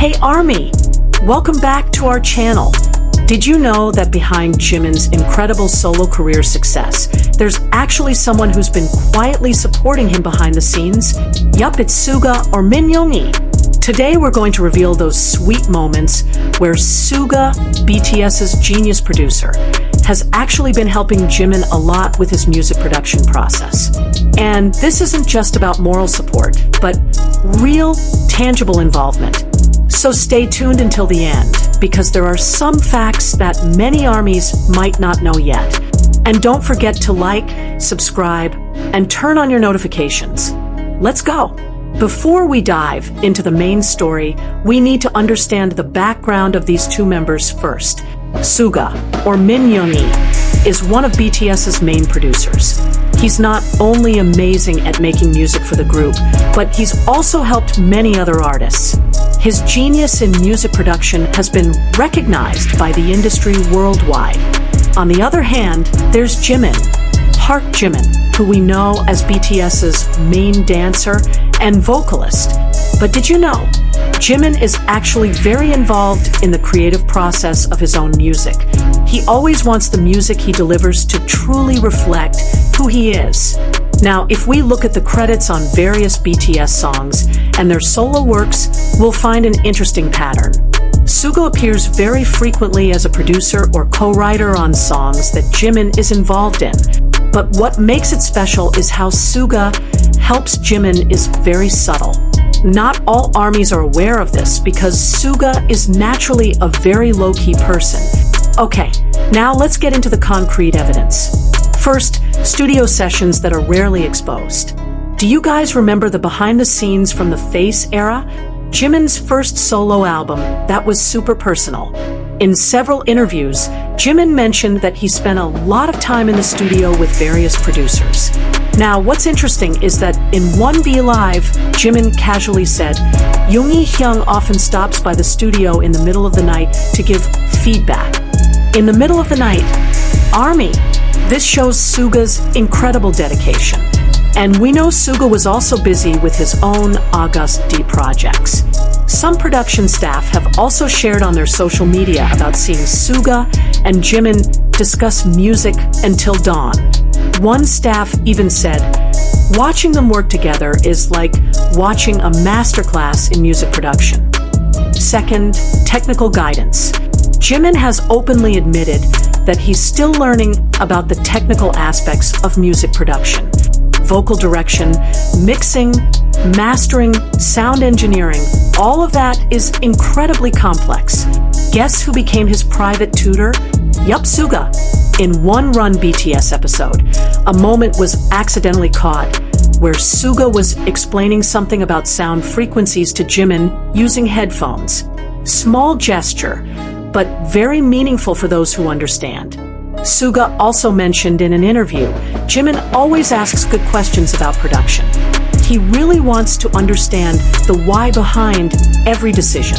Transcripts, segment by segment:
Hey Army! Welcome back to our channel. Did you know that behind Jimin's incredible solo career success, there's actually someone who's been quietly supporting him behind the scenes? Yup, it's SUGA or minyoongi. Today we're going to reveal those sweet moments where SUGA, BTS's genius producer, has actually been helping Jimin a lot with his music production process. And this isn't just about moral support, but real, tangible involvement. So stay tuned until the end, because there are some facts that many armies might not know yet. And don't forget to like, subscribe, and turn on your notifications. Let's go! Before we dive into the main story, we need to understand the background of these two members first. SUGA, or minyoongi, is one of BTS's main producers. He's not only amazing at making music for the group, but he's also helped many other artists. His genius in music production has been recognized by the industry worldwide. On the other hand, there's JIMIN, JIMIN, who we know as BTS's main dancer and vocalist. But did you know, JIMIN is actually very involved in the creative process of his own music. He always wants the music he delivers to truly reflect who he is. Now, if we look at the credits on various BTS songs and their solo works, we'll find an interesting pattern. SUGA appears very frequently as a producer or co-writer on songs that JIMIN is involved in. But what makes it special is how SUGA helps JIMIN is very subtle. Not all armies are aware of this because SUGA is naturally a very low-key person. Okay, now let's get into the concrete evidence. First, studio sessions that are rarely exposed. Do you guys remember the behind the scenes from the Face era? Jimin's first solo album that was super personal. In several interviews, Jimin mentioned that he spent a lot of time in the studio with various producers. Now, what's interesting is that in 1B Live, Jimin casually said, Yoongi Hyung often stops by the studio in the middle of the night to give feedback. In the middle of the night, Army. This shows SUGA's incredible dedication. And we know SUGA was also busy with his own Agust projects. Some production staff have also shared on their social media about seeing SUGA and Jimin discuss music until dawn. One staff even said, watching them work together is like watching a masterclass in music production. Second, technical guidance. Jimin has openly admitted that he's still learning about the technical aspects of music production. Vocal direction, mixing, mastering, sound engineering, all of that is incredibly complex. Guess who became his private tutor? Yup, SUGA. In one Run BTS episode, a moment was accidentally caught where SUGA was explaining something about sound frequencies to Jimin using headphones. Small gesture, but very meaningful for those who understand. SUGA also mentioned in an interview, Jimin always asks good questions about production. He really wants to understand the why behind every decision.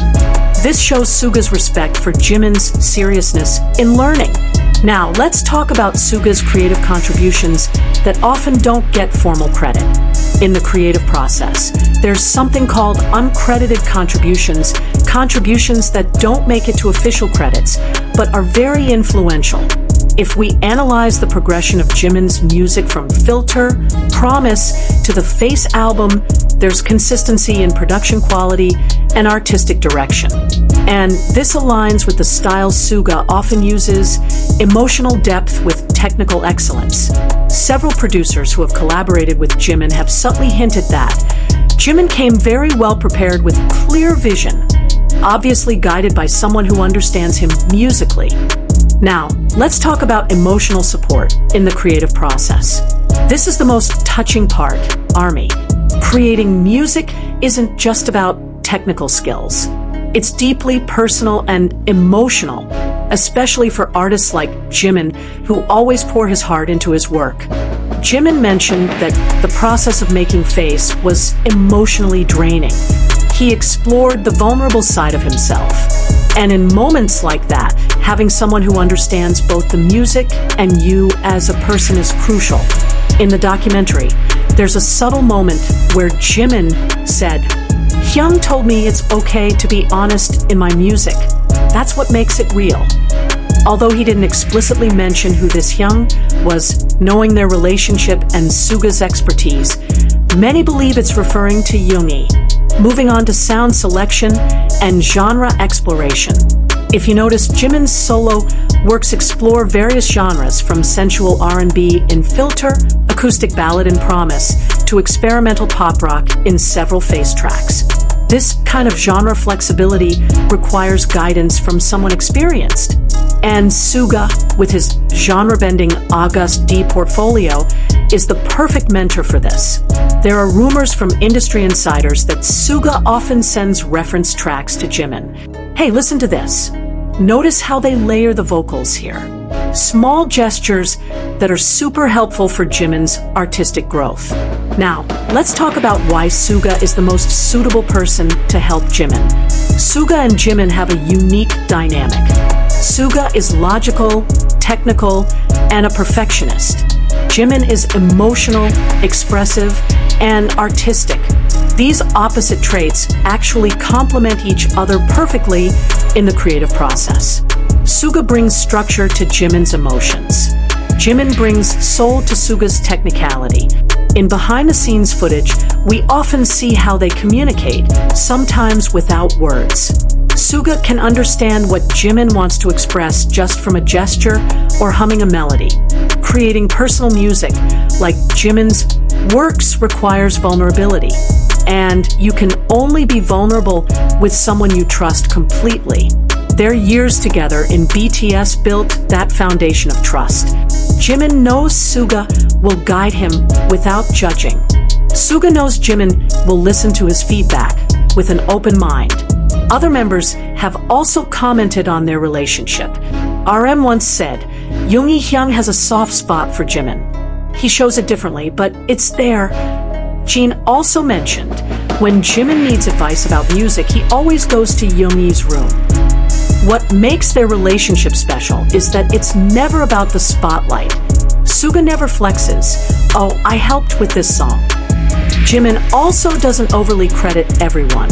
This shows SUGA's respect for Jimin's seriousness in learning. Now, let's talk about SUGA's creative contributions that often don't get formal credit. In the creative process, there's something called uncredited contributions that don't make it to official credits, but are very influential. If we analyze the progression of Jimin's music from Filter, Promise to the Face album, there's consistency in production quality and artistic direction. And this aligns with the style SUGA often uses, emotional depth with technical excellence. Several producers who have collaborated with Jimin have subtly hinted that Jimin came very well prepared with clear vision, obviously guided by someone who understands him musically. Now, let's talk about emotional support in the creative process. This is the most touching part, Army. Creating music isn't just about technical skills. It's deeply personal and emotional, especially for artists like Jimin, who always pour his heart into his work. Jimin mentioned that the process of making Face was emotionally draining. He explored the vulnerable side of himself. And in moments like that, having someone who understands both the music and you as a person is crucial. In the documentary, there's a subtle moment where Jimin said, Hyung told me it's okay to be honest in my music. That's what makes it real. Although he didn't explicitly mention who this Hyung was, knowing their relationship and SUGA's expertise, many believe it's referring to Yoongi. Moving on to sound selection and genre exploration. If you notice, Jimin's solo works explore various genres from sensual R&B in Filter, acoustic ballad in Promise, to experimental pop rock in several face tracks. This kind of genre flexibility requires guidance from someone experienced. And SUGA, with his genre-bending Agust D portfolio, is the perfect mentor for this. There are rumors from industry insiders that SUGA often sends reference tracks to Jimin. Hey, listen to this. Notice how they layer the vocals here. Small gestures that are super helpful for Jimin's artistic growth. Now, let's talk about why SUGA is the most suitable person to help Jimin. SUGA and Jimin have a unique dynamic. SUGA is logical, technical, and a perfectionist. Jimin is emotional, expressive, and artistic. These opposite traits actually complement each other perfectly in the creative process. SUGA brings structure to Jimin's emotions. Jimin brings soul to SUGA's technicality. In behind-the-scenes footage, we often see how they communicate, sometimes without words. SUGA can understand what Jimin wants to express just from a gesture or humming a melody. Creating personal music, like Jimin's works, requires vulnerability. And you can only be vulnerable with someone you trust completely. Their years together in BTS built that foundation of trust. Jimin knows SUGA will guide him without judging. SUGA knows Jimin will listen to his feedback with an open mind. Other members have also commented on their relationship. RM once said, Yoongi Hyung has a soft spot for Jimin. He shows it differently, but it's there. Jin also mentioned, when Jimin needs advice about music, he always goes to Yoongi's room. What makes their relationship special is that it's never about the spotlight. SUGA never flexes, "Oh, I helped with this song." Jimin also doesn't overly credit everyone,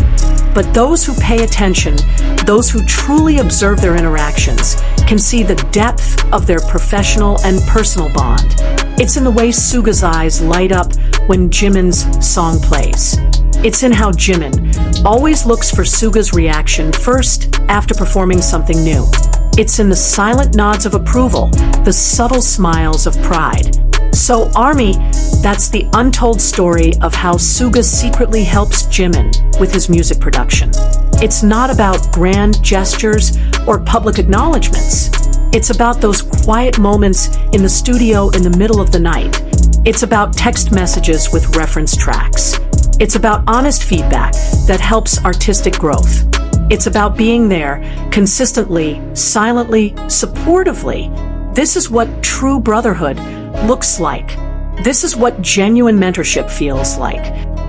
but those who pay attention, those who truly observe their interactions, can see the depth of their professional and personal bond. It's in the way SUGA's eyes light up when Jimin's song plays. It's in how Jimin always looks for SUGA's reaction first after performing something new. It's in the silent nods of approval, the subtle smiles of pride. So ARMY, that's the untold story of how SUGA secretly helps Jimin with his music production. It's not about grand gestures or public acknowledgments. It's about those quiet moments in the studio in the middle of the night. It's about text messages with reference tracks. It's about honest feedback that helps artistic growth. It's about being there, consistently, silently, supportively. This is what true brotherhood looks like. This is what genuine mentorship feels like.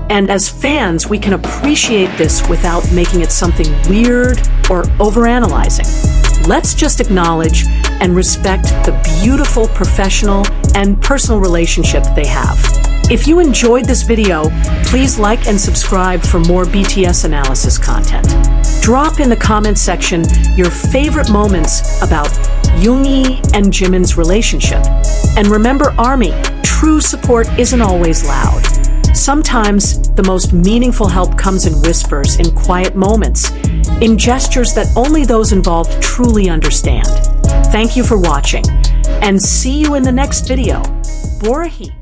And as fans, we can appreciate this without making it something weird or overanalyzing. Let's just acknowledge and respect the beautiful professional and personal relationship they have. If you enjoyed this video, please like and subscribe for more BTS analysis content. Drop in the comment section your favorite moments about Yoongi and Jimin's relationship. And remember, ARMY, true support isn't always loud. Sometimes the most meaningful help comes in whispers, in quiet moments, in gestures that only those involved truly understand. Thank you for watching, and see you in the next video. Borahi.